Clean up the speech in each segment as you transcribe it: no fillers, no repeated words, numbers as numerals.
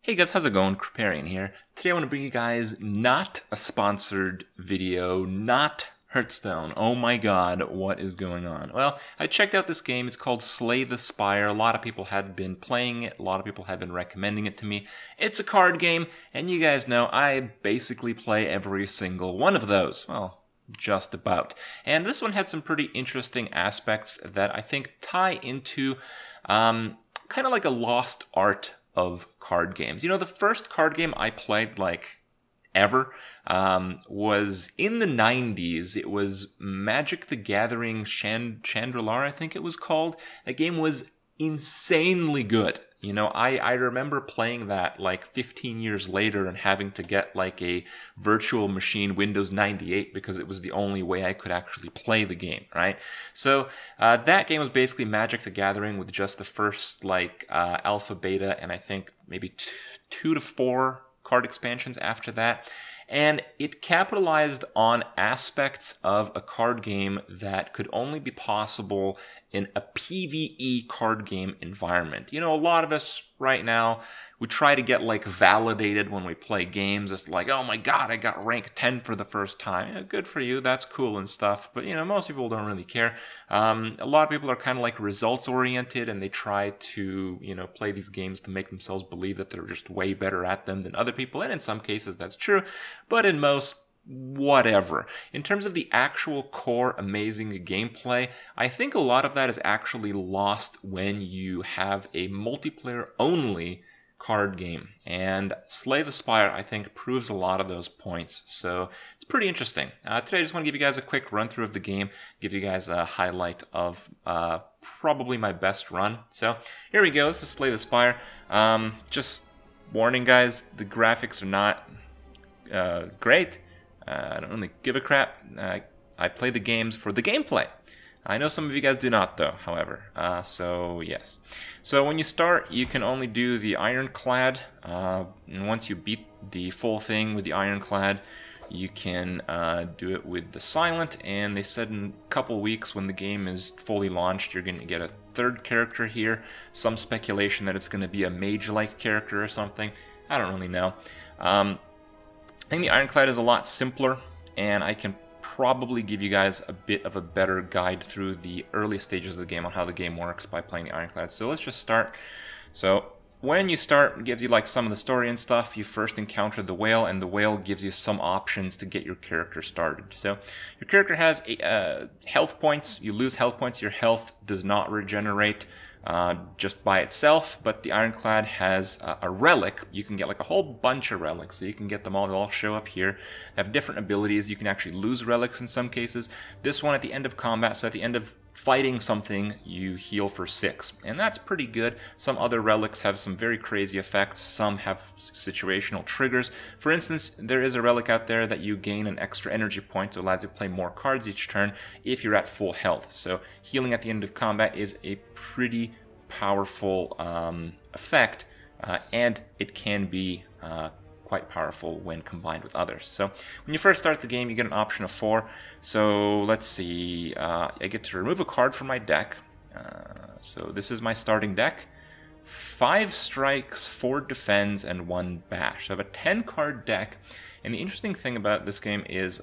Hey guys, how's it going? Kripparrian here. Today I want to bring you guys not a sponsored video, not Hearthstone. Oh my god, what is going on? Well, I checked out this game. It's called Slay the Spire. A lot of people had been playing it. A lot of people have been recommending it to me. It's a card game, and you guys know I basically play every single one of those. Well, just about. And this one had some pretty interesting aspects that I think tie into kind of like a lost art of card games. You know, the first card game I played, like, ever, was in the 90s. It was Magic the Gathering Chandelier, I think it was called. That game was insanely good. You know, I remember playing that like 15 years later and having to get like a virtual machine Windows 98 because it was the only way I could actually play the game, right? So that game was basically Magic the Gathering with just the first like alpha, beta, and I think maybe 2 to 4 card expansions after that. And it capitalized on aspects of a card game that could only be possible in a PvE card game environment. You know, a lot of us right now, we try to get like validated when we play games. It's like, oh my god, I got rank 10 for the first time. Yeah, good for you, that's cool and stuff. But you know, most people don't really care. A lot of people are kind of like results oriented, and they try to, you know, play these games to make themselves believe that they're just way better at them than other people. And in some cases that's true, but in most, whatever. In terms of the actual core amazing gameplay, I think a lot of that is actually lost when you have a multiplayer only card game. And Slay the Spire, I think, proves a lot of those points. So it's pretty interesting. Today I just want to give you guys a quick run through of the game, give you guys a highlight of probably my best run. So here we go. This is Slay the Spire. Just warning guys, the graphics are not great. I don't really give a crap. I play the games for the gameplay. I know some of you guys do not, though, however. So, yes. So, when you start, you can only do the Ironclad. And once you beat the full thing with the Ironclad, you can do it with the Silent. And they said in a couple weeks, when the game is fully launched, you're going to get a third character here. Some speculation that it's going to be a mage-like character or something. I don't really know. I think the Ironclad is a lot simpler, and I can probably give you guys a bit of a better guide through the early stages of the game on how the game works by playing the Ironclad. So let's just start. So when you start, it gives you like some of the story and stuff. You first encounter the whale, and the whale gives you some options to get your character started. So your character has health points. You lose health points. Your health does not regenerate just by itself, but the Ironclad has a relic. You can get like a whole bunch of relics, so you can get them all. They'll all show up here. They have different abilities. You can actually lose relics in some cases. This one at the end of combat, so at the end of fighting something, you heal for 6, and that's pretty good. Some other relics have some very crazy effects. Some have situational triggers. For instance, there is a relic out there that you gain an extra energy point, so it allows you to play more cards each turn if you're at full health. So healing at the end of combat is a pretty powerful effect, and it can be quite powerful when combined with others. So when you first start the game, you get an option of 4. So let's see, I get to remove a card from my deck. So this is my starting deck. 5 strikes, 4 defends, and 1 bash. So I have a 10 card deck, and the interesting thing about this game is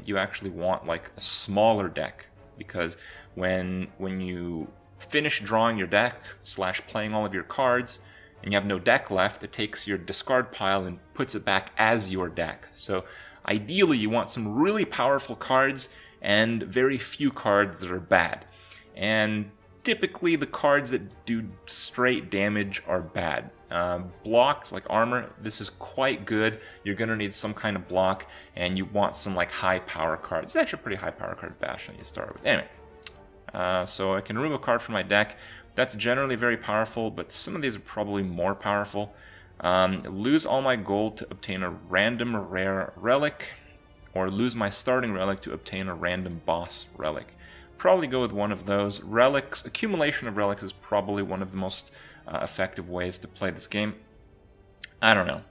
you actually want like a smaller deck, because when you finish drawing your deck / playing all of your cards, and you have no deck left, it takes your discard pile and puts it back as your deck. So ideally you want some really powerful cards and very few cards that are bad. And typically the cards that do straight damage are bad. Blocks like armor, this is quite good. You're going to need some kind of block, and you want some like high power cards. It's actually a pretty high power card bash that you start with. Anyway, so I can remove a card from my deck. That's generally very powerful, but some of these are probably more powerful. Lose all my gold to obtain a random rare relic, or lose my starting relic to obtain a random boss relic. Probably go with one of those. Relics, Accumulation of Relics is probably one of the most effective ways to play this game. I don't know.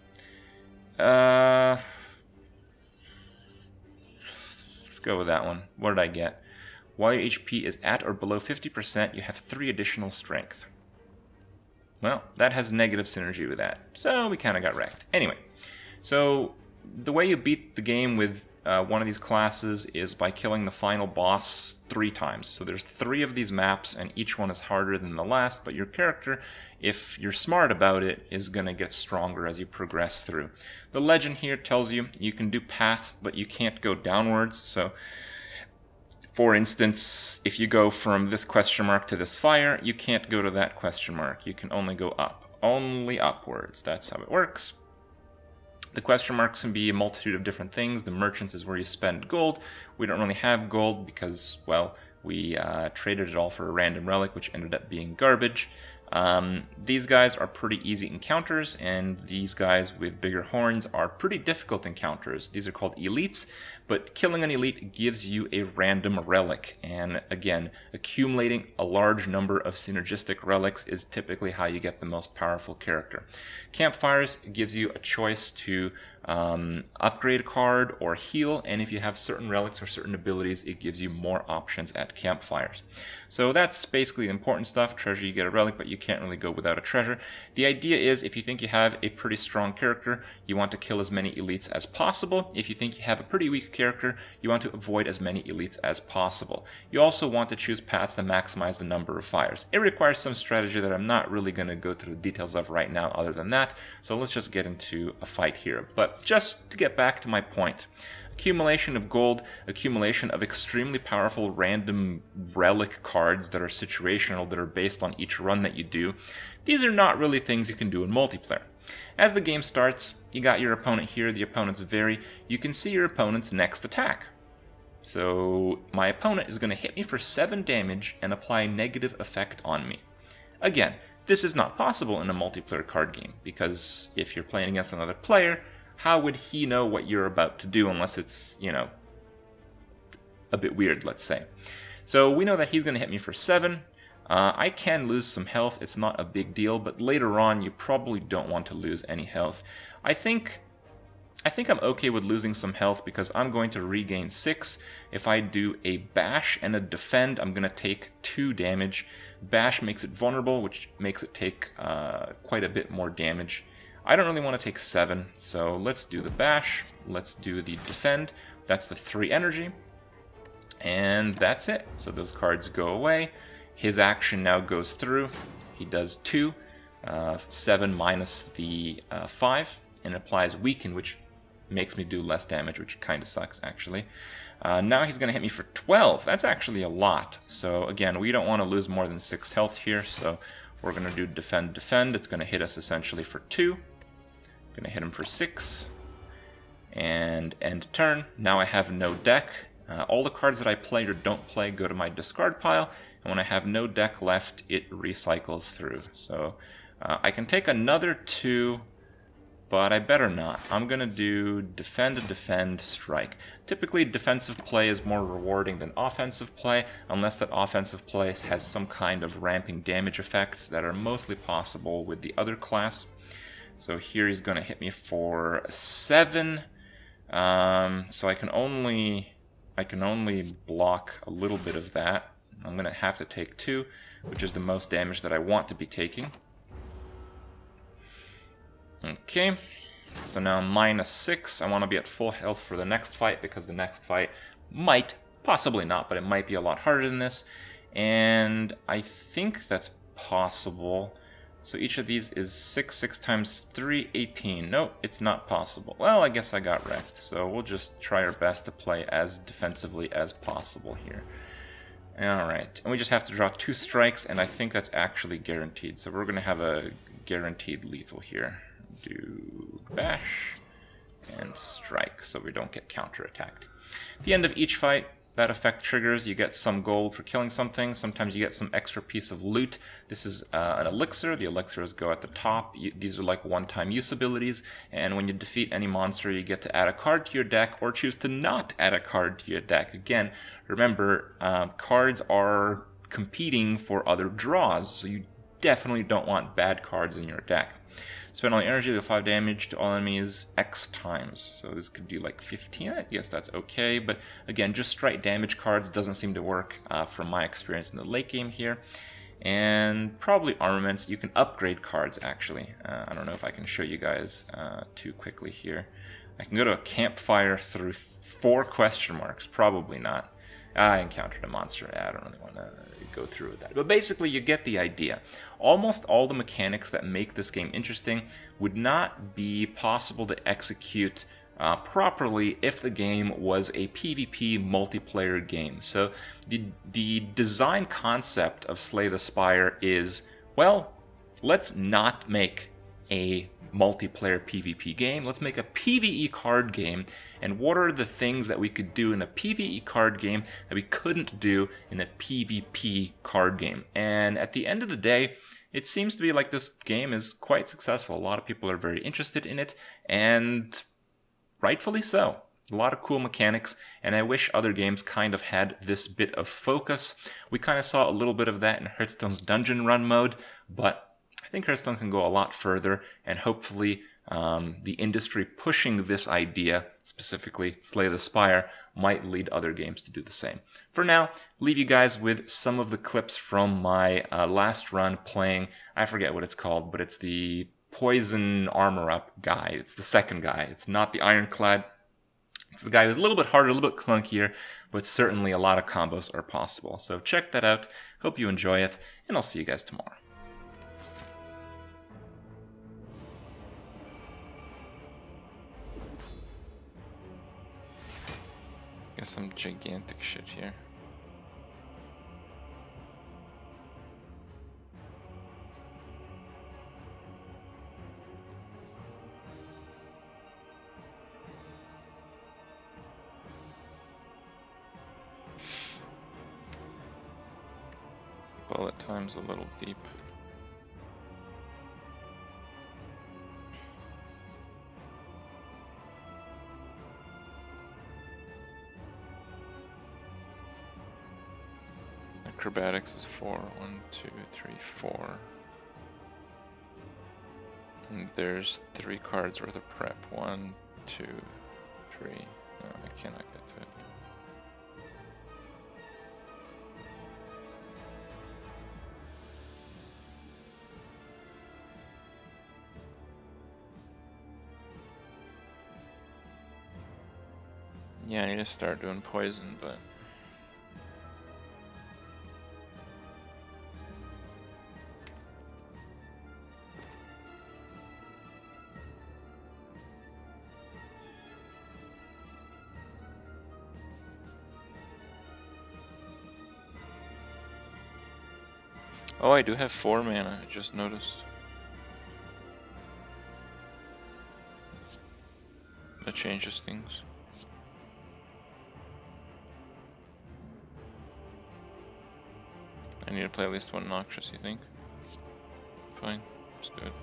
Let's go with that one. What did I get? While your HP is at or below 50%, you have 3 additional strength. well, that has negative synergy with that. So we kind of got wrecked. Anyway, so the way you beat the game with one of these classes is by killing the final boss 3 times. So there's 3 of these maps, and each one is harder than the last, but your character, if you're smart about it, is going to get stronger as you progress through. The legend here tells you you can do paths, but you can't go downwards. So for instance, if you go from this question mark to this fire, you can't go to that question mark. You can only go up. Only upwards. That's how it works. The question marks can be a multitude of different things. The merchants is where you spend gold. We don't really have gold because, well, we traded it all for a random relic, which ended up being garbage. These guys are pretty easy encounters, and these guys with bigger horns are pretty difficult encounters. These are called elites, but killing an elite gives you a random relic, and again, accumulating a large number of synergistic relics is typically how you get the most powerful character. Campfires gives you a choice to upgrade a card or heal, and if you have certain relics or certain abilities, it gives you more options at Campfires. So that's basically the important stuff. Treasure, you get a relic, but you can't really go without a treasure. The idea is, if you think you have a pretty strong character, you want to kill as many elites as possible. If you think you have a pretty weak character, you want to avoid as many elites as possible. You also want to choose paths that maximize the number of fires. It requires some strategy that I'm not really going to go through the details of right now other than that, so let's just get into a fight here. But just to get back to my point, accumulation of gold, accumulation of extremely powerful random relic cards that are situational, that are based on each run that you do, these are not really things you can do in multiplayer. As the game starts, you got your opponent here, the opponents vary. You can see your opponent's next attack. So my opponent is going to hit me for 7 damage and apply negative effect on me. Again, this is not possible in a multiplayer card game, because if you're playing against another player, how would he know what you're about to do unless it's, you know, a bit weird, let's say. So we know that he's going to hit me for 7. I can lose some health, it's not a big deal, but later on you probably don't want to lose any health. I think I'm okay with losing some health because I'm going to regain 6. If I do a bash and a defend, I'm going to take 2 damage. Bash makes it vulnerable, which makes it take quite a bit more damage. I don't really want to take 7, so let's do the bash, let's do the defend. That's the 3 energy, and that's it. So those cards go away. His action now goes through. He does 2, 7 minus the 5, and applies weaken, which makes me do less damage, which kind of sucks, actually. Now he's going to hit me for 12. That's actually a lot. So again, we don't want to lose more than 6 health here, so we're going to do defend, defend. It's going to hit us essentially for 2. Going to hit him for 6. And end turn. Now I have no deck. All the cards that I play or don't play go to my discard pile, and when I have no deck left, it recycles through. So I can take another 2, but I better not. I'm going to do defend, defend, strike. Typically, defensive play is more rewarding than offensive play, unless that offensive play has some kind of ramping damage effects that are mostly possible with the other class. So here he's going to hit me for 7, so I can only block a little bit of that. I'm going to have to take 2, which is the most damage that I want to be taking. Okay, so now minus 6. I want to be at full health for the next fight, because the next fight might, possibly not, but it might be a lot harder than this. And I think that's possible. So each of these is 6, 6 times 3, 18. No, it's not possible. Well, I guess I got wrecked. So we'll just try our best to play as defensively as possible here. Alright, and we just have to draw 2 strikes, and I think that's actually guaranteed. So we're going to have a guaranteed lethal here. Do bash and strike so we don't get counterattacked. At the end of each fight, that effect triggers. You get some gold for killing something. Sometimes you get some extra piece of loot. This is an elixir. The elixirs go at the top. These are like one-time use abilities, and when you defeat any monster, you get to add a card to your deck or choose to not add a card to your deck. Again, remember, cards are competing for other draws, so you definitely don't want bad cards in your deck. Spend all the energy, deal 5 damage to all enemies X times. So this could do like 15. I guess that's okay. But again, just straight damage cards doesn't seem to work from my experience in the late game here. and probably armaments. You can upgrade cards, actually. I don't know if I can show you guys too quickly here. I can go to a campfire through 4 question marks. Probably not. I encountered a monster. I don't really want to go through with that. But basically, you get the idea. Almost all the mechanics that make this game interesting would not be possible to execute properly if the game was a PvP multiplayer game. So the design concept of Slay the Spire is, well, let's not make a multiplayer PvP game. Let's make a PvE card game. And what are the things that we could do in a PvE card game that we couldn't do in a PvP card game? And at the end of the day, it seems to be like this game is quite successful. A lot of people are very interested in it, and rightfully so. A lot of cool mechanics, and I wish other games kind of had this bit of focus. We kind of saw a little bit of that in Hearthstone's Dungeon Run mode, but I think Hearthstone can go a lot further, and hopefully the industry pushing this idea, specifically Slay the Spire, might lead other games to do the same. For now, leave you guys with some of the clips from my last run playing, I forget what it's called, but it's the Poison Armor Up guy. It's the second guy. It's not the Ironclad. It's the guy who's a little bit harder, a little bit clunkier, but certainly a lot of combos are possible. So check that out. Hope you enjoy it, and I'll see you guys tomorrow. Got some gigantic shit here. Bullet time's a little deep. Acrobatics is 4. 1, 2, 3, 4. And there's 3 cards worth of prep. 1, 2, 3. No, I cannot get to it. Yeah, I need to start doing poison, but oh, I do have 4 mana, I just noticed. That changes things. I need to play at least 1 Noxious, you think? Fine, let's do it.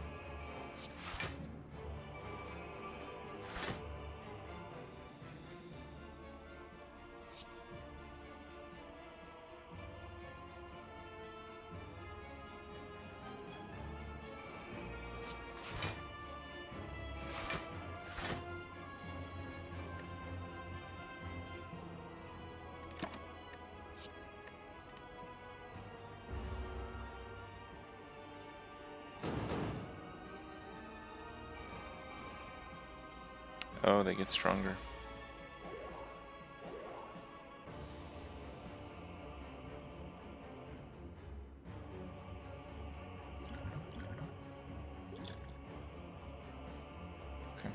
Oh, they get stronger. Okay.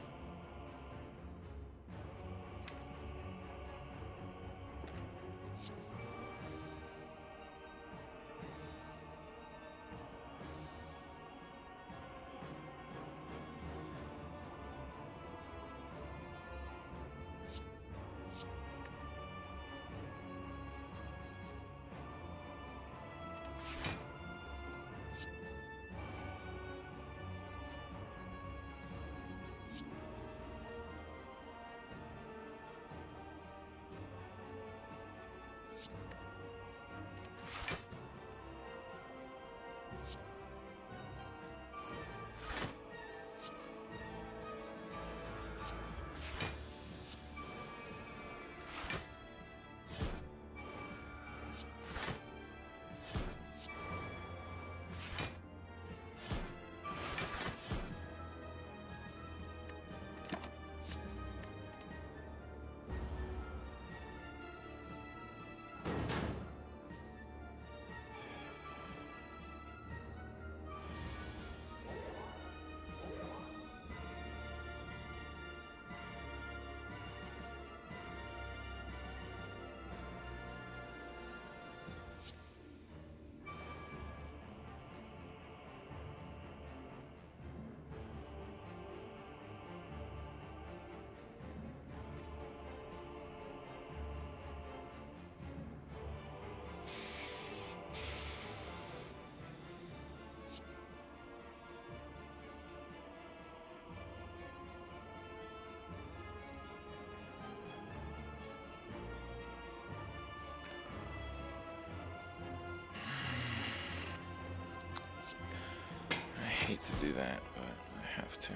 hate to do that, but I have to.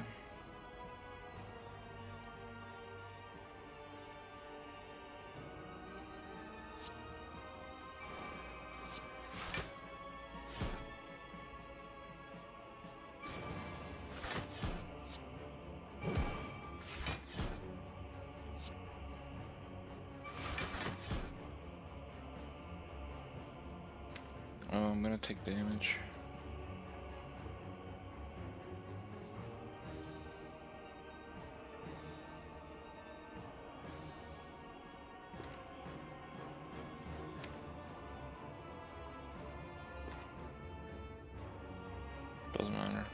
Oh, I'm gonna take damage. Doesn't matter.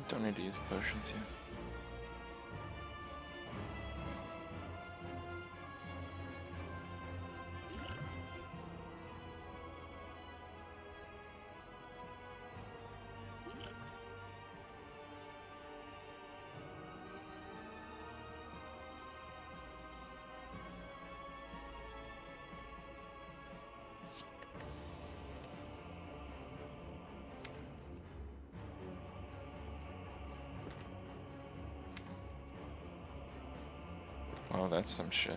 Don't need to use potions yet. Oh, that's some shit.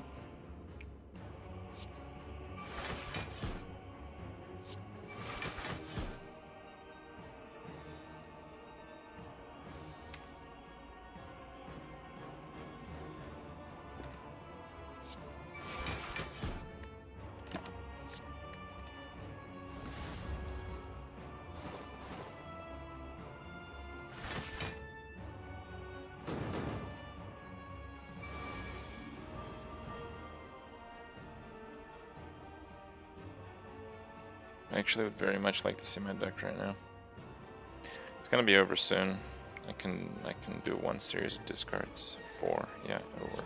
I actually would very much like to see my deck right now. It's gonna be over soon. I can do one series of discards. 4, yeah, it'll work.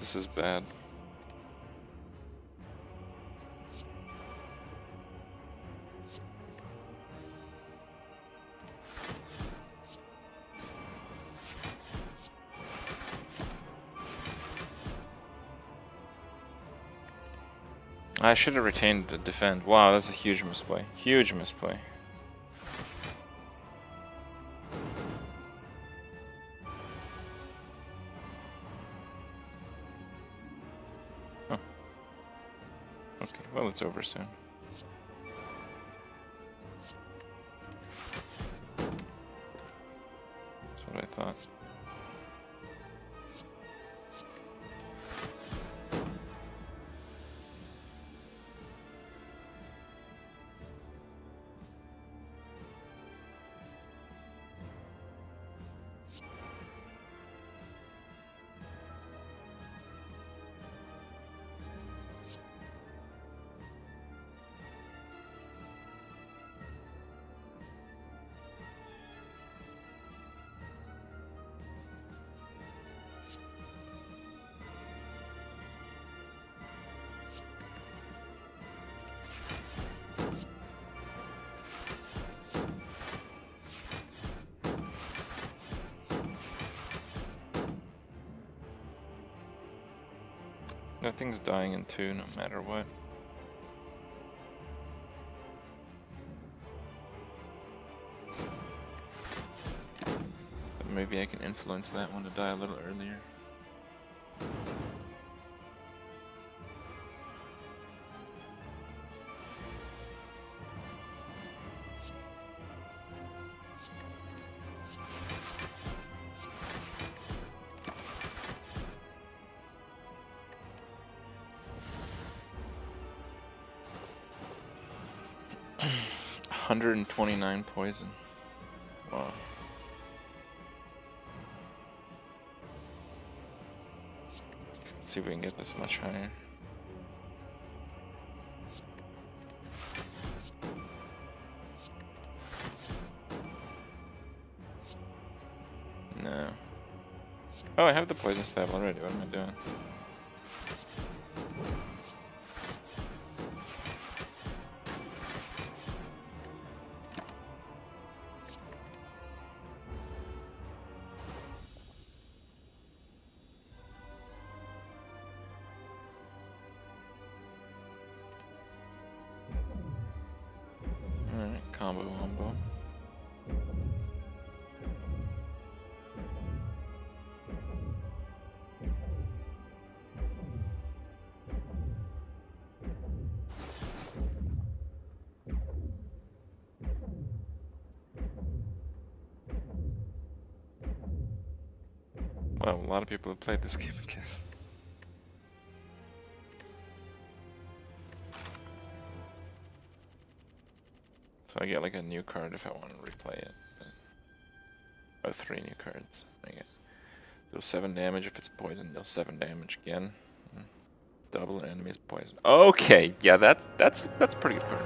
This is bad. I should have retained the defend. Wow, that's a huge misplay. Huge misplay. Huh. Okay, well, it's over soon. That's what I thought. Nothing's dying in 2 no matter what. But maybe I can influence that one to die a little earlier. $129 poison. Wow. Let's see if we can get this much higher. No. Oh, I have the poison stab already. What am I doing? Alright, combo wombo. Well, a lot of people have played this game, I guess. So I get like a new card if I want to replay it. But, oh, 3 new cards. I get deal 7 damage if it's poison. Deal 7 damage again. Double an enemy's poison. Okay, yeah, that's a pretty good card.